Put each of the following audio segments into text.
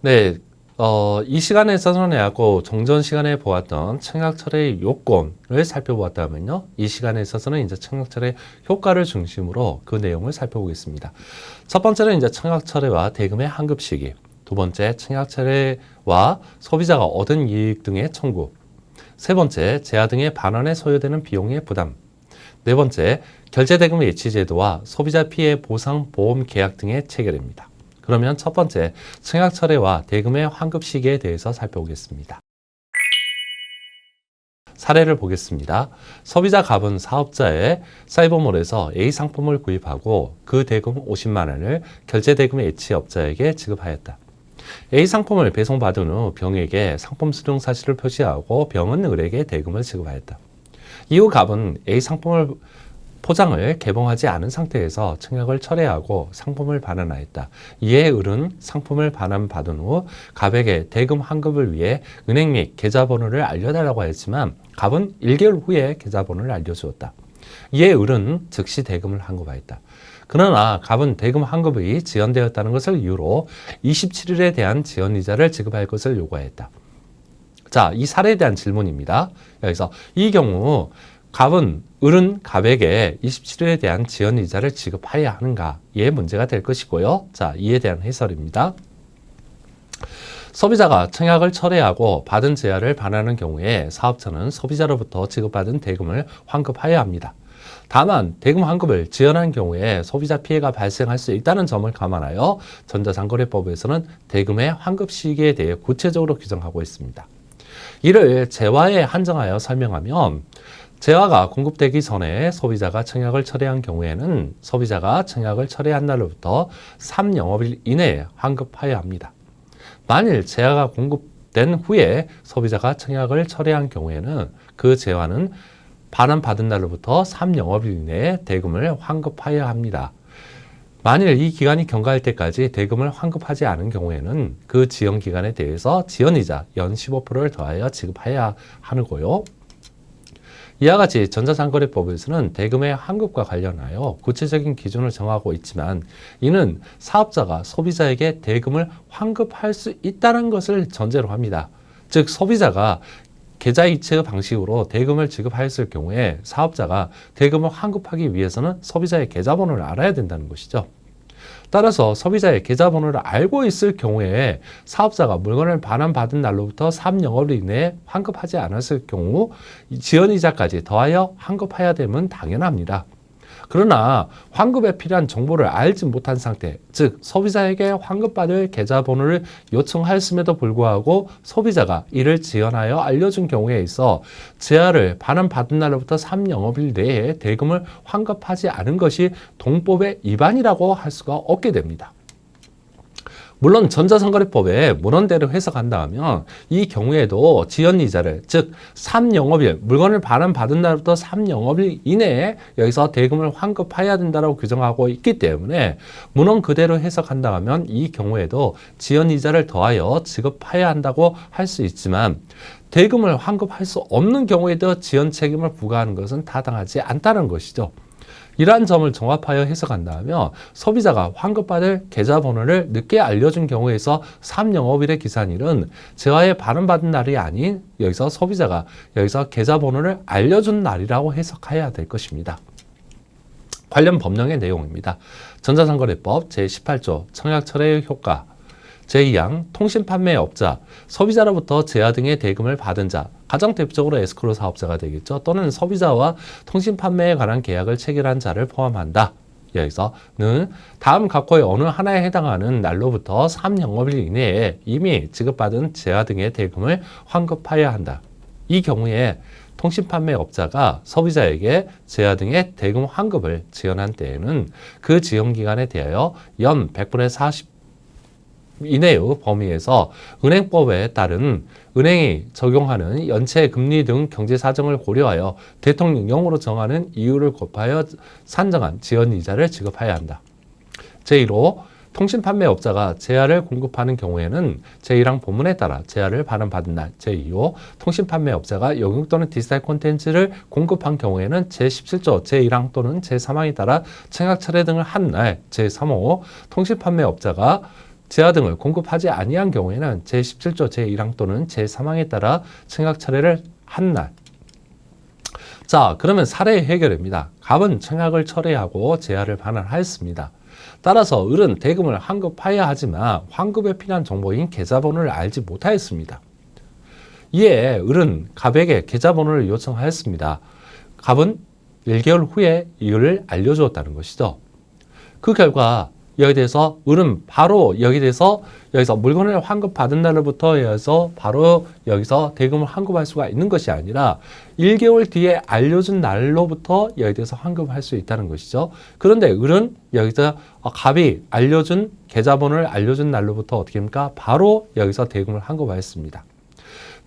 네, 이 시간에 있어서는 종전 시간에 보았던 청약철의 요건을 살펴보았다면요. 이 시간에 있어서는 이제 청약철의 효과를 중심으로 그 내용을 살펴보겠습니다. 첫 번째는 이제 청약철회와 대금의 환급 시기. 두 번째, 청약철회와 소비자가 얻은 이익 등의 청구. 세 번째, 재화 등의 반환에 소요되는 비용의 부담. 네 번째, 결제대금 예치 제도와 소비자 피해 보상 보험 계약 등의 체결입니다. 그러면 첫 번째, 청약철회와 대금의 환급 시기에 대해서 살펴보겠습니다. 사례를 보겠습니다. 소비자 갑은 사업자의 사이버몰에서 A 상품을 구입하고 그 대금 50만 원을 결제대금 예치업자에게 지급하였다. A 상품을 배송받은 후 병에게 상품 수령 사실을 표시하고 병은 을에게 대금을 지급하였다. 이후 갑은 A 상품을 포장을 개봉하지 않은 상태에서 청약을 철회하고 상품을 반환하였다. 이에 을은 상품을 반환받은 후 갑에게 대금 환급을 위해 은행 및 계좌번호를 알려달라고 했지만 갑은 1개월 후에 계좌번호를 알려주었다. 이에 을은 즉시 대금을 환급하였다. 그러나 갑은 대금 환급이 지연되었다는 것을 이유로 27일에 대한 지연이자를 지급할 것을 요구하였다. 자, 이 사례에 대한 질문입니다. 여기서 이 경우 을은 갑에게 27일에 대한 지연이자를 지급해야 하는가에 문제가 될 것이고요. 자, 이에 대한 해설입니다. 소비자가 청약을 철회하고 받은 재화를 반환하는 경우에 사업자는 소비자로부터 지급받은 대금을 환급해야 합니다. 다만 대금 환급을 지연한 경우에 소비자 피해가 발생할 수 있다는 점을 감안하여 전자상거래법에서는 대금의 환급 시기에 대해 구체적으로 규정하고 있습니다. 이를 재화에 한정하여 설명하면 재화가 공급되기 전에 소비자가 청약을 철회한 경우에는 소비자가 청약을 철회한 날로부터 3영업일 이내에 환급해야 합니다. 만일 재화가 공급된 후에 소비자가 청약을 철회한 경우에는 그 재화는 반환받은 날로부터 3영업일 이내에 대금을 환급해야 합니다. 만일 이 기간이 경과할 때까지 대금을 환급하지 않은 경우에는 그 지연 기간에 대해서 지연이자 연 15%를 더하여 지급해야 하고요. 이와 같이 전자상거래법에서는 대금의 환급과 관련하여 구체적인 기준을 정하고 있지만 이는 사업자가 소비자에게 대금을 환급할 수 있다는 것을 전제로 합니다. 즉 소비자가 계좌이체 방식으로 대금을 지급하였을 경우에 사업자가 대금을 환급하기 위해서는 소비자의 계좌번호를 알아야 된다는 것이죠. 따라서 소비자의 계좌번호를 알고 있을 경우에 사업자가 물건을 반환받은 날로부터 3영업일 이내에 환급하지 않았을 경우 지연이자까지 더하여 환급해야 되면 당연합니다. 그러나 환급에 필요한 정보를 알지 못한 상태, 즉 소비자에게 환급받을 계좌번호를 요청하였음에도 불구하고 소비자가 이를 지연하여 알려준 경우에 있어 재화를 반환받은 날로부터 3영업일 내에 대금을 환급하지 않은 것이 동법의 위반이라고 할 수가 없게 됩니다. 물론 전자상거래법에 문헌대로 해석한다면 이 경우에도 지연이자를 즉 3영업일 물건을 반환받은 날부터 3영업일 이내에 여기서 대금을 환급해야 된다고 규정하고 있기 때문에 문헌 그대로 해석한다면 이 경우에도 지연이자를 더하여 지급해야 한다고 할 수 있지만 대금을 환급할 수 없는 경우에도 지연 책임을 부과하는 것은 타당하지 않다는 것이죠. 이러한 점을 종합하여 해석한다면 소비자가 환급받을 계좌번호를 늦게 알려준 경우에서 3영업일의 기산일은 재화에 반환받은 날이 아닌 여기서 소비자가 여기서 계좌번호를 알려준 날이라고 해석해야 될 것입니다. 관련 법령의 내용입니다. 전자상거래법 제18조 청약철회의 효과 제2항 통신판매업자, 소비자로부터 재화 등의 대금을 받은 자, 가장 대표적으로 에스크로 사업자가 되겠죠. 또는 소비자와 통신판매에 관한 계약을 체결한 자를 포함한다. 여기서는 다음 각호의 어느 하나에 해당하는 날로부터 3영업일 이내에 이미 지급받은 재화 등의 대금을 환급해야 한다. 이 경우에 통신판매업자가 소비자에게 재화 등의 대금 환급을 지연한 때에는 그 지연기간에 대하여 연 100분의 40 이내의 범위에서 은행법에 따른 은행이 적용하는 연체 금리 등 경제 사정을 고려하여 대통령령으로 정하는 이유를 곱하여 산정한 지연이자를 지급해야 한다. 제1호 통신판매업자가 재화를 공급하는 경우에는 제1항 본문에 따라 재화를 반환받은 날, 제2호 통신판매업자가 영역 또는 디지털 콘텐츠를 공급한 경우에는 제17조 제1항 또는 제3항에 따라 청약철회 등을 한 날, 제3호 통신판매업자가 재화 등을 공급하지 아니한 경우에는 제17조 제1항 또는 제3항에 따라 청약 철회를 한 날. 자, 그러면 사례 해결입니다. 갑은 청약을 철회하고 재화를 반환하였습니다. 따라서 을은 대금을 환급하여야 하지만 환급에 필요한 정보인 계좌번호를 알지 못하였습니다. 이에 을은 갑에게 계좌번호를 요청하였습니다. 갑은 1개월 후에 이유를 알려주었다는 것이죠. 그 결과 여기에 대해서 을은 바로 여기서 물건을 환급받은 날로부터 해서 바로 여기서 대금을 환급할 수가 있는 것이 아니라 1개월 뒤에 알려준 날로부터 여기에 대해서 환급할 수 있다는 것이죠. 그런데 을은 여기서 갑이 알려준 계좌번호를 알려준 날로부터 어떻게 합니까? 바로 여기서 대금을 환급하였습니다.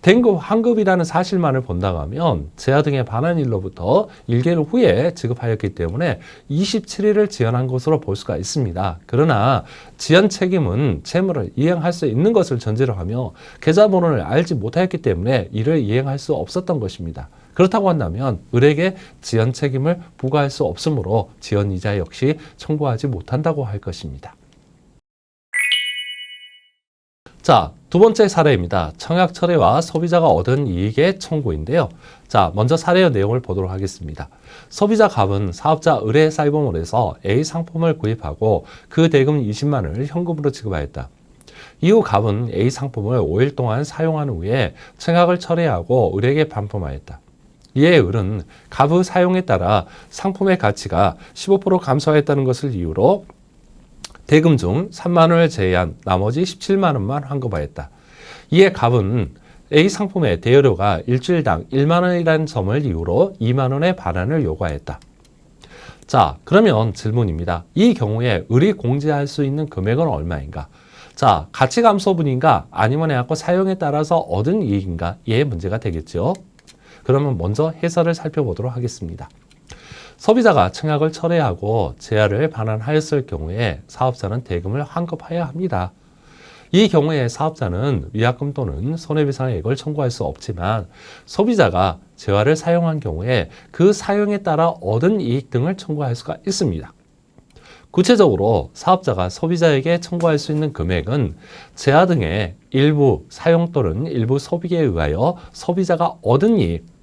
대금 환급이라는 사실만을 본다고 하면 재화 등의 반환일로부터 1개월 후에 지급하였기 때문에 27일을 지연한 것으로 볼 수가 있습니다. 그러나 지연 책임은 채무를 이행할 수 있는 것을 전제로 하며 계좌번호를 알지 못하였기 때문에 이를 이행할 수 없었던 것입니다. 그렇다고 한다면 을에게 지연 책임을 부과할 수 없으므로 지연 이자 역시 청구하지 못한다고 할 것입니다. 자, 두 번째 사례입니다. 청약 철회와 소비자가 얻은 이익의 청구인데요. 자, 먼저 사례의 내용을 보도록 하겠습니다. 소비자 갑은 사업자 을의 사이버몰에서 A 상품을 구입하고 그 대금 20만 원을 현금으로 지급하였다. 이후 갑은 A 상품을 5일 동안 사용한 후에 청약을 철회하고 을에게 반품하였다. 이에 을은 갑의 사용에 따라 상품의 가치가 15% 감소하였다는 것을 이유로 대금 중 3만 원을 제외한 나머지 17만 원만 환급하였다. 이에 갑은 A 상품의 대여료가 일주일당 1만 원이라는 점을 이유로 2만 원의 반환을 요구하였다. 자, 그러면 질문입니다. 이 경우에 을이 공제할 수 있는 금액은 얼마인가? 자, 가치 감소분인가? 아니면 해갖고 사용에 따라서 얻은 이익인가? 의 문제가 되겠죠. 그러면 먼저 해설을 살펴보도록 하겠습니다. 소비자가 청약을 철회하고 재화를 반환하였을 경우에 사업자는 대금을 환급해야 합니다. 이 경우에 사업자는 위약금 또는 손해배상액을 청구할 수 없지만 소비자가 재화를 사용한 경우에 그 사용에 따라 얻은 이익 등을 청구할 수가 있습니다. 구체적으로 사업자가 소비자에게 청구할 수 있는 금액은 재화 등의 일부 사용 또는 일부 소비에 의하여 소비자가 얻은 이익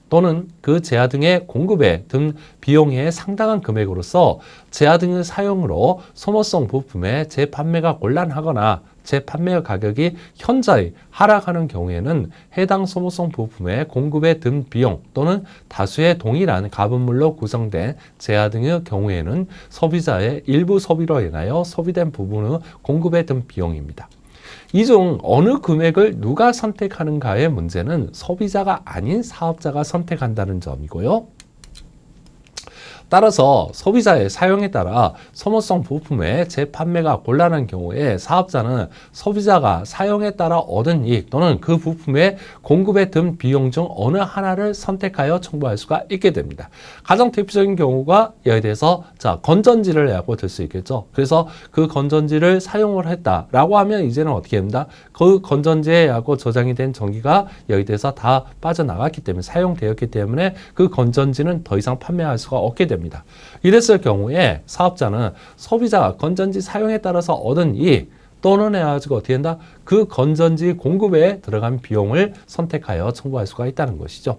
또는 그 재화 등의 공급에 든 비용의 상당한 금액으로서 재화 등의 사용으로 소모성 부품의 재판매가 곤란하거나 재판매 가격이 현저히 하락하는 경우에는 해당 소모성 부품의 공급에 든 비용 또는 다수의 동일한 가분물로 구성된 재화 등의 경우에는 소비자의 일부 소비로 인하여 소비된 부분의 공급에 든 비용입니다. 이 중 어느 금액을 누가 선택하는가의 문제는 소비자가 아닌 사업자가 선택한다는 점이고요. 따라서 소비자의 사용에 따라 소모성 부품의 재판매가 곤란한 경우에 사업자는 소비자가 사용에 따라 얻은 이익 또는 그 부품의 공급에 든 비용 중 어느 하나를 선택하여 청구할 수가 있게 됩니다. 가장 대표적인 경우가 여기에 대해서 건전지를 라고 들 수 있겠죠. 그래서 그 건전지를 사용을 했다라고 하면 이제는 어떻게 됩니다? 그 건전지에 저장이 된 전기가 여기에 대해서 다 빠져나갔기 때문에 사용되었기 때문에 그 건전지는 더 이상 판매할 수가 없게 됩니다. 이랬을 경우에 사업자는 소비자가 건전지 사용에 따라서 얻은 이익 또는 해가지고 어떻게 된다? 그 건전지 공급에 들어간 비용을 선택하여 청구할 수가 있다는 것이죠.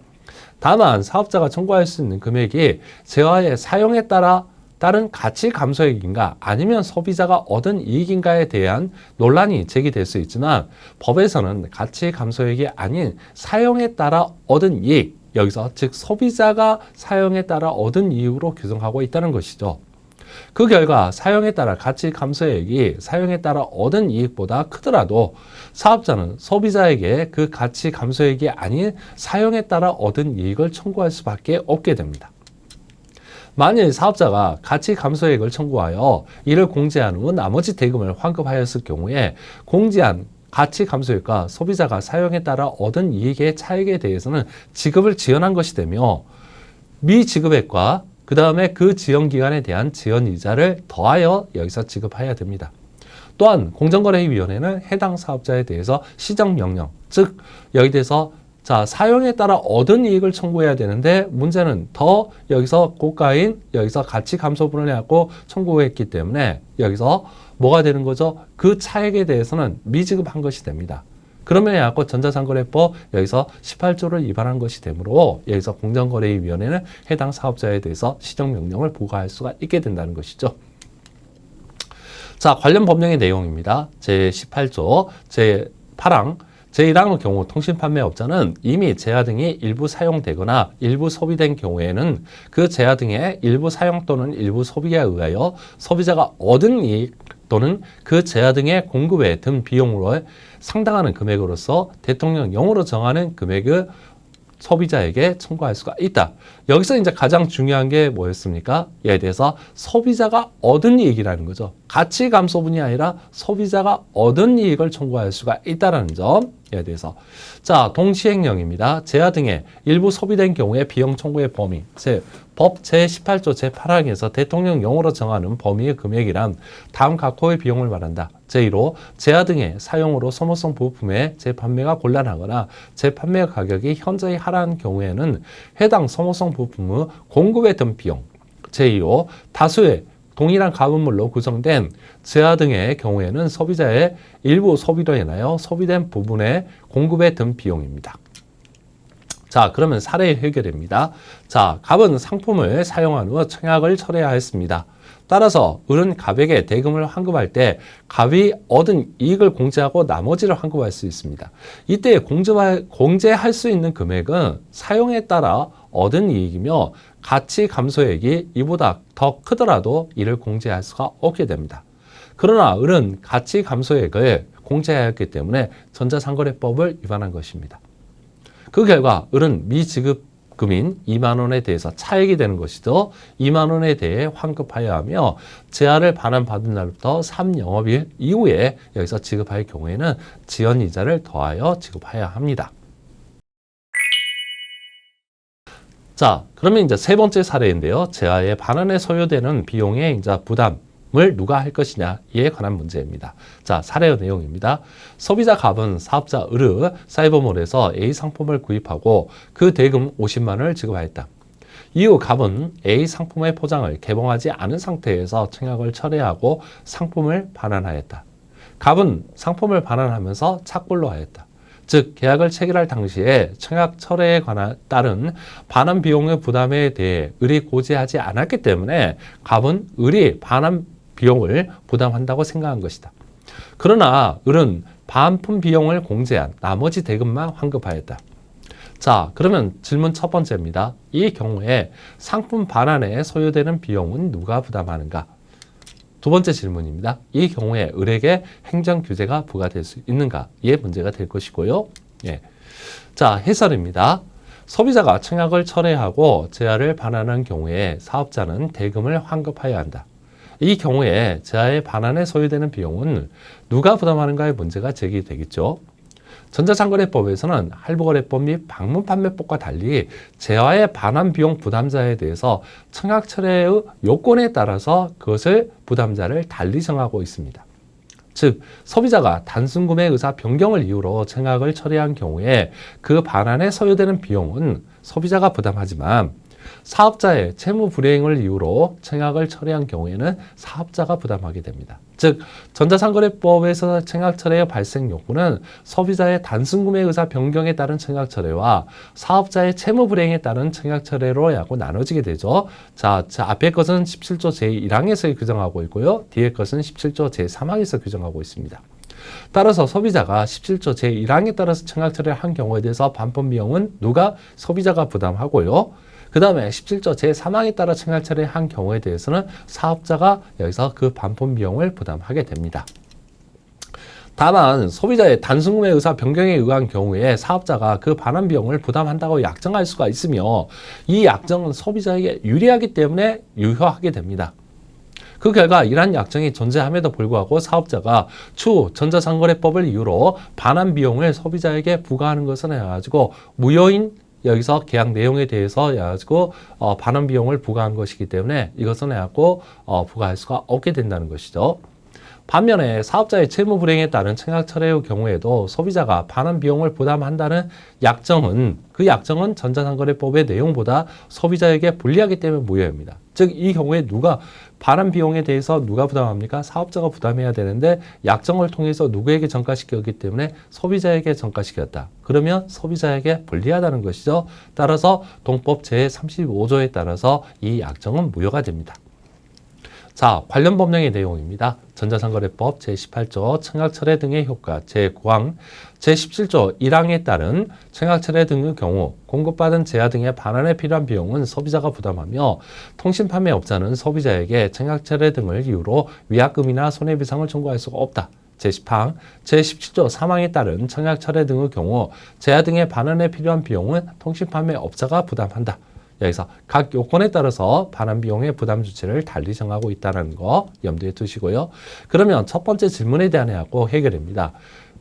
다만 사업자가 청구할 수 있는 금액이 재화의 사용에 따른 가치 감소액인가 아니면 소비자가 얻은 이익인가에 대한 논란이 제기될 수 있지만 법에서는 가치 감소액이 아닌 사용에 따라 얻은 이익 여기서 즉 소비자가 사용에 따라 얻은 이익으로 규정하고 있다는 것이죠. 그 결과 사용에 따라 가치 감소액이 사용에 따라 얻은 이익보다 크더라도 사업자는 소비자에게 그 가치 감소액이 아닌 사용에 따라 얻은 이익을 청구할 수밖에 없게 됩니다. 만일 사업자가 가치 감소액을 청구하여 이를 공제한 후 나머지 대금을 환급하였을 경우에 공제한 가치 감소액과 소비자가 사용에 따라 얻은 이익의 차익에 대해서는 지급을 지연한 것이 되며 미지급액과 그 다음에 그 지연기간에 대한 지연이자를 더하여 여기서 지급해야 됩니다. 또한 공정거래위원회는 해당 사업자에 대해서 시정명령, 즉 여기 대해서 자, 사용에 따라 얻은 이익을 청구해야 되는데 문제는 더 여기서 고가인 여기서 가치 감소분을 해갖고 청구했기 때문에 여기서 뭐가 되는 거죠? 그 차액에 대해서는 미지급한 것이 됩니다. 그러면 해갖고 전자상거래법 여기서 18조를 위반한 것이 되므로 여기서 공정거래위원회는 해당 사업자에 대해서 시정명령을 부과할 수가 있게 된다는 것이죠. 자, 관련 법령의 내용입니다. 제18조 제8항 제1항의 경우 통신판매업자는 이미 제야 등이 일부 사용되거나 일부 소비된 경우에는 그 제야 등의 일부 사용 또는 일부 소비에 의하여 소비자가 얻은 이익 또는 그 제야 등의 공급에 든 비용으로 상당하는 금액으로서 대통령령으로 정하는 금액을 소비자에게 청구할 수가 있다. 여기서 이제 가장 중요한 게 뭐였습니까? 이에 대해서 소비자가 얻은 이익이라는 거죠. 가치 감소분이 아니라 소비자가 얻은 이익을 청구할 수가 있다는 점에 대해서. 자, 동시행령입니다. 제야 등의 일부 소비된 경우에 비용 청구의 범위. 법 제18조 제8항에서 대통령령으로 정하는 범위의 금액이란 다음 각호의 비용을 말한다. 제1호 제야 등의 사용으로 소모성 부품의 재판매가 곤란하거나 재판매 가격이 현저히 하락한 경우에는 해당 소모성 부품의 공급에 든 비용. 제2호 다수의 동일한 가분물로 구성된 제야 등의 경우에는 소비자의 일부 소비로 인하여 소비된 부분의 공급에 든 비용입니다. 자, 그러면 사례 해결입니다. 자, 갑은 상품을 사용한 후 청약을 철회하였습니다. 따라서 을은 갑에게 대금을 환급할 때 갑이 얻은 이익을 공제하고 나머지를 환급할 수 있습니다. 이때 공제할 수 있는 금액은 사용에 따라 얻은 이익이며 가치 감소액이 이보다 더 크더라도 이를 공제할 수가 없게 됩니다. 그러나 을은 가치 감소액을 공제하였기 때문에 전자상거래법을 위반한 것입니다. 그 결과 을은 미지급금인 2만 원에 대해서 차액이 되는 것이죠. 2만 원에 대해 환급하여야 하며 제한을 반환받은 날부터 3영업일 이후에 여기서 지급할 경우에는 지연이자를 더하여 지급해야 합니다. 자, 그러면 이제 세 번째 사례인데요. 제하의 반환에 소요되는 비용의 이제 부담을 누가 할 것이냐에 관한 문제입니다. 자, 사례의 내용입니다. 소비자 갑은 사업자 을의 사이버몰에서 A 상품을 구입하고 그 대금 50만 원을 지급하였다. 이후 갑은 A 상품의 포장을 개봉하지 않은 상태에서 청약을 철회하고 상품을 반환하였다. 갑은 상품을 반환하면서 착불로 하였다. 즉 계약을 체결할 당시에 청약 철회에 따른 반환 비용의 부담에 대해 을이 고지하지 않았기 때문에 갑은 을이 반환 비용을 부담한다고 생각한 것이다. 그러나 을은 반품 비용을 공제한 나머지 대금만 환급하였다. 자, 그러면 질문 첫 번째입니다. 이 경우에 상품 반환에 소요되는 비용은 누가 부담하는가? 두 번째 질문입니다. 이 경우에 을에게 행정규제가 부과될 수 있는가? 이에 문제가 될 것이고요. 예. 자, 해설입니다. 소비자가 청약을 철회하고 제하를 반환한 경우에 사업자는 대금을 환급해야 한다. 이 경우에 제하의 반환에 소요되는 비용은 누가 부담하는가의 문제가 제기되겠죠. 전자상거래법에서는 할부거래법 및 방문판매법과 달리 제하의 반환 비용 부담자에 대해서 청약 철회의 요건에 따라서 그것을 부담자를 달리 정하고 있습니다. 즉, 소비자가 단순 구매 의사 변경을 이유로 청약을 철회한 경우에 그 반환에 소요되는 비용은 소비자가 부담하지만 사업자의 채무 불이행을 이유로 청약을 철회한 경우에는 사업자가 부담하게 됩니다. 즉, 전자상거래법에서 청약 철회의 발생 요구는 소비자의 단순 구매 의사 변경에 따른 청약 철회와 사업자의 채무 불이행에 따른 청약 철회로 나눠지게 되죠. 자, 앞에 것은 17조 제1항에서 규정하고 있고요. 뒤에 것은 17조 제3항에서 규정하고 있습니다. 따라서 소비자가 17조 제1항에 따라서 청약 철회를 한 경우에 대해서 반품 비용은 누가? 소비자가 부담하고요. 그 다음에 17조 제3항에 따라 청약 철회한 경우에 대해서는 사업자가 여기서 그 반품 비용을 부담하게 됩니다. 다만 소비자의 단순 구매 의사 변경에 의한 경우에 사업자가 그 반환 비용을 부담한다고 약정할 수가 있으며 이 약정은 소비자에게 유리하기 때문에 유효하게 됩니다. 그 결과 이러한 약정이 존재함에도 불구하고 사업자가 추후 전자상거래법을 이유로 반환 비용을 소비자에게 부과하는 것은 해가지고 무효인 여기서 계약 내용에 대해서 해가지고 반환 비용을 부과한 것이기 때문에 이것은 해갖고 부과할 수가 없게 된다는 것이죠. 반면에 사업자의 채무 불이행에 따른 청약철회의 경우에도 소비자가 반환 비용을 부담한다는 약정은 그 약정은 전자상거래법의 내용보다 소비자에게 불리하기 때문에 무효입니다. 즉 이 경우에 누가 반환 비용에 대해서 누가 부담합니까? 사업자가 부담해야 되는데 약정을 통해서 누구에게 전가시켰기 때문에 소비자에게 전가시켰다. 그러면 소비자에게 불리하다는 것이죠. 따라서 동법 제35조에 따라서 이 약정은 무효가 됩니다. 자, 관련 법령의 내용입니다. 전자상거래법 제18조 청약철회 등의 효과 제9항 제17조 1항에 따른 청약철회 등의 경우 공급받은 제야 등의 반환에 필요한 비용은 소비자가 부담하며 통신판매업자는 소비자에게 청약철회 등을 이유로 위약금이나 손해배상을 청구할 수가 없다. 제10항, 제17조 3항에 따른 청약철회 등의 경우 제야 등의 반환에 필요한 비용은 통신판매업자가 부담한다. 여기서 각 요건에 따라서 반환 비용의 부담 주체를 달리 정하고 있다는 거 염두에 두시고요. 그러면 첫 번째 질문에 대한 해결입니다.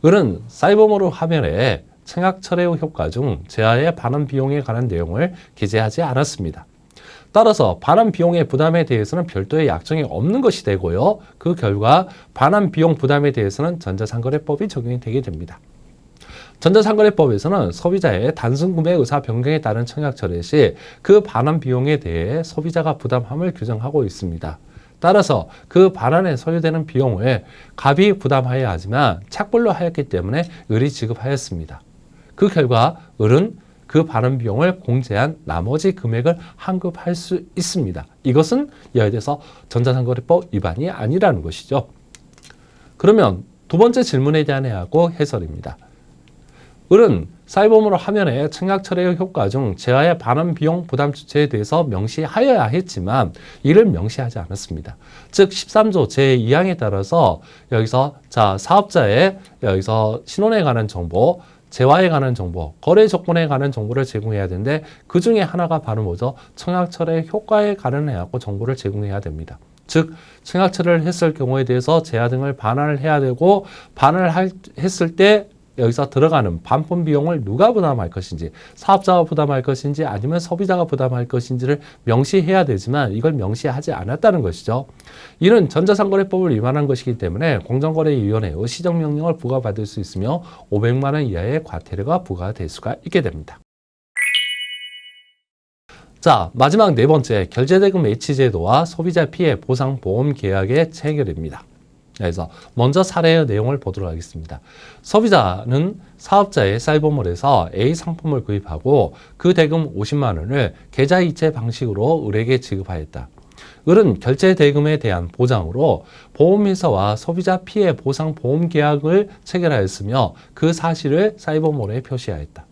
을은 사이버모르 화면에 청약철회 효과 중 제야의 반환 비용에 관한 내용을 기재하지 않았습니다. 따라서 반환 비용의 부담에 대해서는 별도의 약정이 없는 것이 되고요. 그 결과 반환 비용 부담에 대해서는 전자상거래법이 적용이 되게 됩니다. 전자상거래법에서는 소비자의 단순 구매 의사 변경에 따른 청약철회 시 그 반환 비용에 대해 소비자가 부담함을 규정하고 있습니다. 따라서 그 반환에 소요되는 비용을 갑이 부담하여야 하지만 착불로 하였기 때문에 을이 지급하였습니다. 그 결과 을은 그 반환 비용을 공제한 나머지 금액을 환급할 수 있습니다. 이것은 이에 대해서 전자상거래법 위반이 아니라는 것이죠. 그러면 두 번째 질문에 대한 해설입니다. 을은 사이버모르 화면에 청약철회의 효과 중 제야의 반환 비용 부담 주체에 대해서 명시하여야 했지만 이를 명시하지 않았습니다. 즉 13조 제2항에 따라서 여기서 사업자의 여기서 신원에 관한 정보, 재화에 관한 정보, 거래 조건에 관한 정보를 제공해야 되는데 그 중에 하나가 바로 뭐죠? 청약철회 효과에 관련해서 정보를 제공해야 됩니다. 즉 청약철회를 했을 경우에 대해서 제야 등을 반환을 해야 되고 했을 때 여기서 들어가는 반품 비용을 누가 부담할 것인지 사업자가 부담할 것인지 아니면 소비자가 부담할 것인지를 명시해야 되지만 이걸 명시하지 않았다는 것이죠. 이는 전자상거래법을 위반한 것이기 때문에 공정거래위원회의 시정명령을 부과받을 수 있으며 500만 원 이하의 과태료가 부과될 수가 있게 됩니다. 자, 마지막 네 번째 결제대금 H제도와 소비자 피해 보상 보험 계약의 체결입니다. 그래서 먼저 사례의 내용을 보도록 하겠습니다. 소비자는 사업자의 사이버몰에서 A 상품을 구입하고 그 대금 50만 원을 계좌이체 방식으로 을에게 지급하였다. 을은 결제 대금에 대한 보장으로 보험회사와 소비자 피해 보상 보험 계약을 체결하였으며 그 사실을 사이버몰에 표시하였다.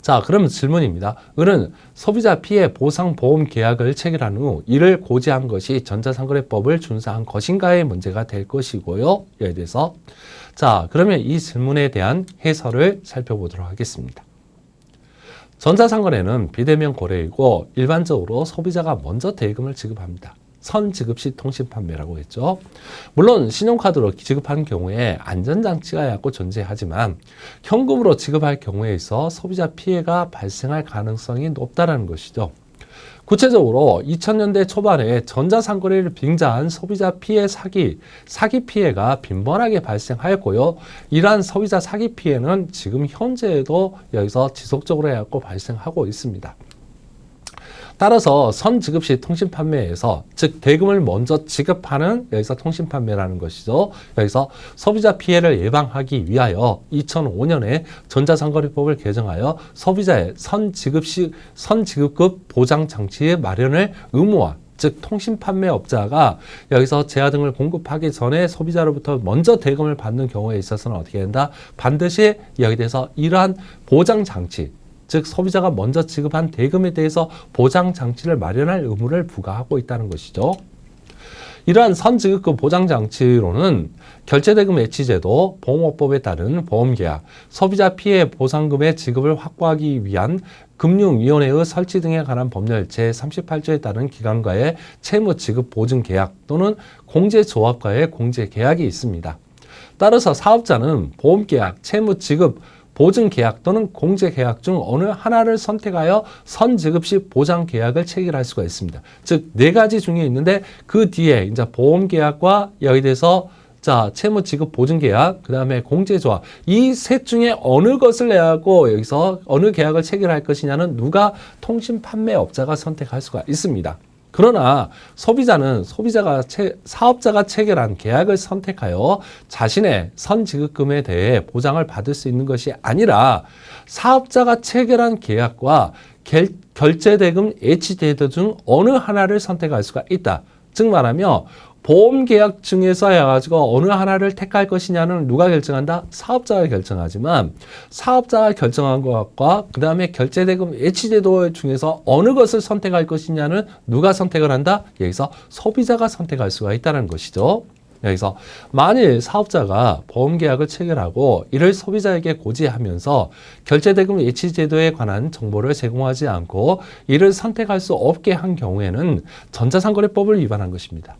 자, 그러면 질문입니다. 을은 소비자 피해 보상 보험 계약을 체결한 후 이를 고지한 것이 전자상거래법을 준수한 것인가의 문제가 될 것이고요. 이에 대해서 자, 그러면 이 질문에 대한 해설을 살펴보도록 하겠습니다. 전자상거래는 비대면 거래이고 일반적으로 소비자가 먼저 대금을 지급합니다. 선지급식 통신판매라고 했죠. 물론 신용카드로 지급한 경우에 안전장치가 약간 존재하지만 현금으로 지급할 경우에 있어 소비자 피해가 발생할 가능성이 높다는 것이죠. 구체적으로 2000년대 초반에 전자상거래를 빙자한 소비자 피해 사기 피해가 빈번하게 발생하였고요. 이러한 소비자 사기 피해는 지금 현재에도 여기서 지속적으로 해갖고 발생하고 있습니다. 따라서 선지급식 통신판매에서 즉 대금을 먼저 지급하는 여기서 통신판매라는 것이죠. 여기서 소비자 피해를 예방하기 위하여 2005년에 전자상거래법을 개정하여 소비자의 선지급급 보장장치의 마련을 의무화 즉 통신판매업자가 여기서 제야 등을 공급하기 전에 소비자로부터 먼저 대금을 받는 경우에 있어서는 어떻게 된다? 반드시 여기에 대해서 이러한 보장장치 즉 소비자가 먼저 지급한 대금에 대해서 보장장치를 마련할 의무를 부과하고 있다는 것이죠. 이러한 선지급급 보장장치로는 결제대금 H제도, 보험업법에 따른 보험계약, 소비자 피해 보상금의 지급을 확보하기 위한 금융위원회의 설치 등에 관한 법률 제38조에 따른 기관과의 채무지급 보증계약 또는 공제조합과의 공제계약이 있습니다. 따라서 사업자는 보험계약, 채무지급 보증계약 또는 공제계약 중 어느 하나를 선택하여 선지급시 보장계약을 체결할 수가 있습니다. 즉, 네 가지 중에 있는데 그 뒤에 이제 보험계약과 여기에 대해서 자, 채무지급 보증계약, 그 다음에 공제조합. 이 셋 중에 어느 것을 내하고 여기서 어느 계약을 체결할 것이냐는 누가 통신판매업자가 선택할 수가 있습니다. 그러나 소비자는 사업자가 체결한 계약을 선택하여 자신의 선지급금에 대해 보장을 받을 수 있는 것이 아니라 사업자가 체결한 계약과 결제대금 예치제도 중 어느 하나를 선택할 수가 있다. 즉 말하면 보험계약 중에서 해가지고 어느 하나를 택할 것이냐는 누가 결정한다? 사업자가 결정하지만 사업자가 결정한 것과 그 다음에 결제대금 예치제도 중에서 어느 것을 선택할 것이냐는 누가 선택을 한다? 여기서 소비자가 선택할 수가 있다는 것이죠. 여기서 만일 사업자가 보험계약을 체결하고 이를 소비자에게 고지하면서 결제대금 예치제도에 관한 정보를 제공하지 않고 이를 선택할 수 없게 한 경우에는 전자상거래법을 위반한 것입니다.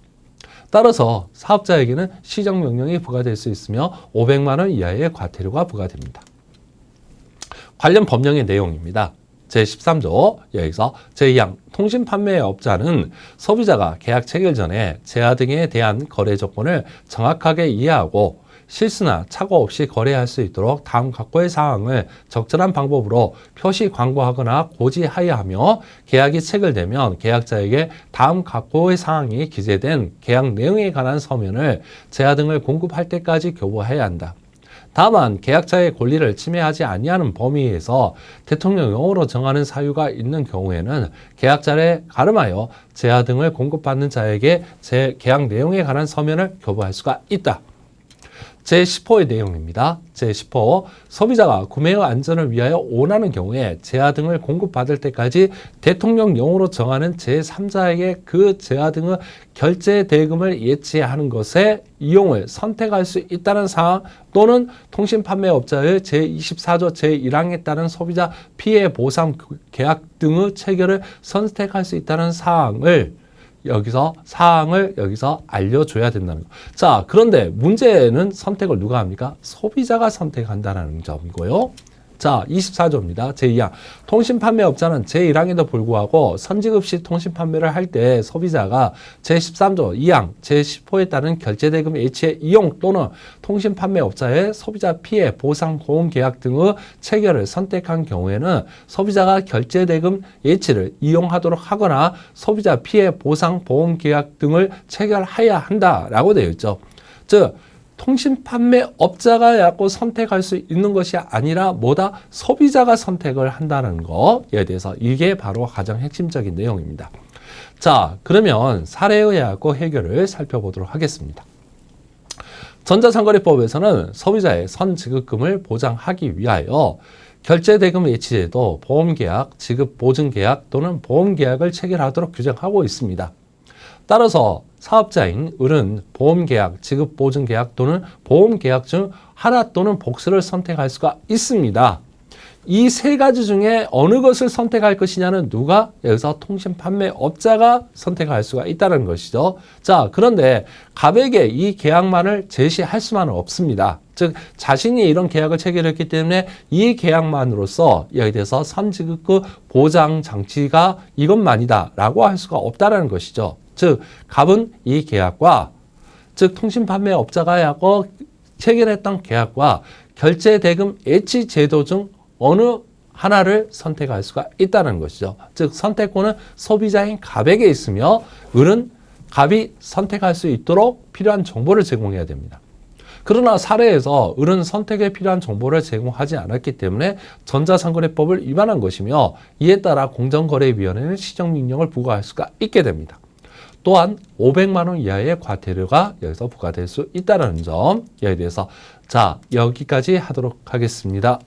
따라서 사업자에게는 시정명령이 부과될 수 있으며 500만 원 이하의 과태료가 부과됩니다. 관련 법령의 내용입니다. 제13조 여기서 제2항 통신판매업자는 소비자가 계약 체결 전에 제하 등에 대한 거래 조건을 정확하게 이해하고 실수나 착오 없이 거래할 수 있도록 다음 각고의 사항을 적절한 방법으로 표시 광고하거나 고지하여하며 계약이 체결되면 계약자에게 다음 각고의 사항이 기재된 계약 내용에 관한 서면을 제하 등을 공급할 때까지 교부해야 한다. 다만 계약자의 권리를 침해하지 아니하는 범위에서 대통령령으로 정하는 사유가 있는 경우에는 계약자에 가름하여 제하 등을 공급받는 자에게 계약 내용에 관한 서면을 교부할 수가 있다. 제10호의 내용입니다. 제10호 소비자가 구매의 안전을 위하여 원하는 경우에 제하 등을 공급받을 때까지 대통령령으로 정하는 제3자에게 그 제하 등의 결제 대금을 예치하는 것에 이용을 선택할 수 있다는 사항 또는 통신판매업자의 제24조 제1항에 따른 소비자 피해 보상 계약 등의 체결을 선택할 수 있다는 사항을 사항을 여기서 알려줘야 된다는 거. 자, 그런데 문제는 선택을 누가 합니까? 소비자가 선택한다는 점이고요. 자, 24조입니다. 제2항. 통신판매업자는 제1항에도 불구하고 선지급시 통신판매를 할 때 소비자가 제13조 2항, 제10호에 따른 결제대금 예치의 이용 또는 통신판매업자의 소비자 피해 보상 보험 계약 등의 체결을 선택한 경우에는 소비자가 결제대금 예치를 이용하도록 하거나 소비자 피해 보상 보험 계약 등을 체결해야 한다라고 되어 있죠. 즉 통신판매업자가 야고 선택할 수 있는 것이 아니라 뭐다? 소비자가 선택을 한다는 거에 대해서 이게 바로 가장 핵심적인 내용입니다. 자, 그러면 사례에 의하고 해결을 살펴보도록 하겠습니다. 전자상거래법에서는 소비자의 선지급금을 보장하기 위하여 결제대금 예치제도, 보험계약, 지급보증계약 또는 보험계약을 체결하도록 규정하고 있습니다. 따라서 사업자인 을은 보험계약, 지급보증계약 또는 보험계약 중 하나 또는 복수를 선택할 수가 있습니다. 이 세 가지 중에 어느 것을 선택할 것이냐는 누가? 여기서 통신판매업자가 선택할 수가 있다는 것이죠. 자, 그런데 갑에게 이 계약만을 제시할 수만은 없습니다. 즉 자신이 이런 계약을 체결했기 때문에 이 계약만으로서 여기에 대해서 선지급 보장 장치가 이것만이다 라고 할 수가 없다는 것이죠. 즉 갑은 이 계약과 즉 통신판매업자가 하고 체결했던 계약과 결제대금 예치 제도 중 어느 하나를 선택할 수가 있다는 것이죠. 즉 선택권은 소비자인 갑에게 있으며 을은 갑이 선택할 수 있도록 필요한 정보를 제공해야 됩니다. 그러나 사례에서 을은 선택에 필요한 정보를 제공하지 않았기 때문에 전자상거래법을 위반한 것이며 이에 따라 공정거래위원회는 시정명령을 부과할 수가 있게 됩니다. 또한 500만 원 이하의 과태료가 여기서 부과될 수 있다는 점에 대해서 자, 여기까지 하도록 하겠습니다.